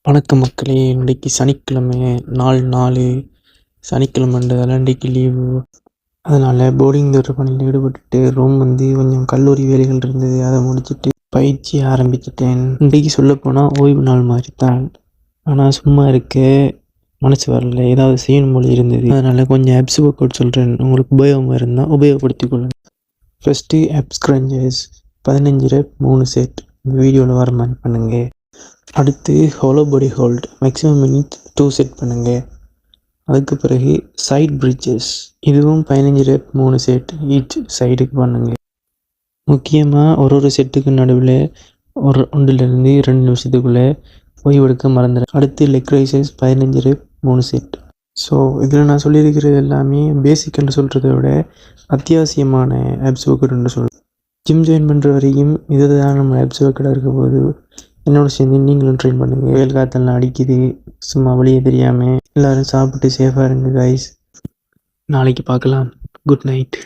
வணக்கம் மக்களே. இன்றைக்கு சனிக்கிழமை, நாலு சனிக்கிழமைன்றதால இன்றைக்கு லீவு. அதனால் போர்டிங் தோற்ற பணியில் ஈடுபட்டுட்டு ரூம் கொஞ்சம் கல்லூரி வேலைகள் இருந்தது, அதை முடிச்சுட்டு பயிற்சி ஆரம்பிச்சிட்டேன். இன்றைக்கு சொல்லப்போனால் ஓய்வு நாள் மாதிரி தான், ஆனால் சும்மா இருக்க மனசு வரல, ஏதாவது செய்யணும் மொழி இருந்தது. அதனால் கொஞ்சம் ஆப்ஸ் ஒர்க் அவுட் சொல்கிறேன், உங்களுக்கு உபயோகமாக இருந்தால் உபயோகப்படுத்திக் கொள்ளுங்கள். First apps crunches 15 rep 3 set இந்த வீடியோவில் வர மாதிரி பண்ணுங்கள். அடுத்து ஹோலோ பாடி ஹோல்ட் மேக்ஸிமம் மினிட் 2 செட் பண்ணுங்கள். அதுக்கு பிறகு சைட் பிரிட்ஜஸ், இதுவும் 15 ரெப் 3 செட் ஈச் சைடுக்கு பண்ணுங்கள். முக்கியமாக ஒரு செட்டுக்கு நடுவில் 1-2 நிமிஷத்துக்குள்ளே ஓய்வெடுக்க மறந்துடும். அடுத்து leg raises 15 rep 3 set. So இதில் நான் சொல்லியிருக்கிறது எல்லாமே பேசிக் என்று சொல்கிறத விட அத்தியாவசியமான ஆப்ஸ் ஒர்க் என்று சொல்கிறேன். ஜிம் ஜாயின் பண்ணுற வரைக்கும் இதுதான் நம்ம ஆப்ஸ் ஒர்க்கடாக இருக்க போது. என்னோட சேர்ந்து நீங்களும் ட்ரெயின் பண்ணுங்கள். வெயில் காற்றெல்லாம் அடிக்குது, சும்மா வெளியே தெரியாமல் எல்லோரும் சாப்பிட்டு சேஃபாக இருங்க கைஸ். நாளைக்கு பார்க்கலாம். Good night.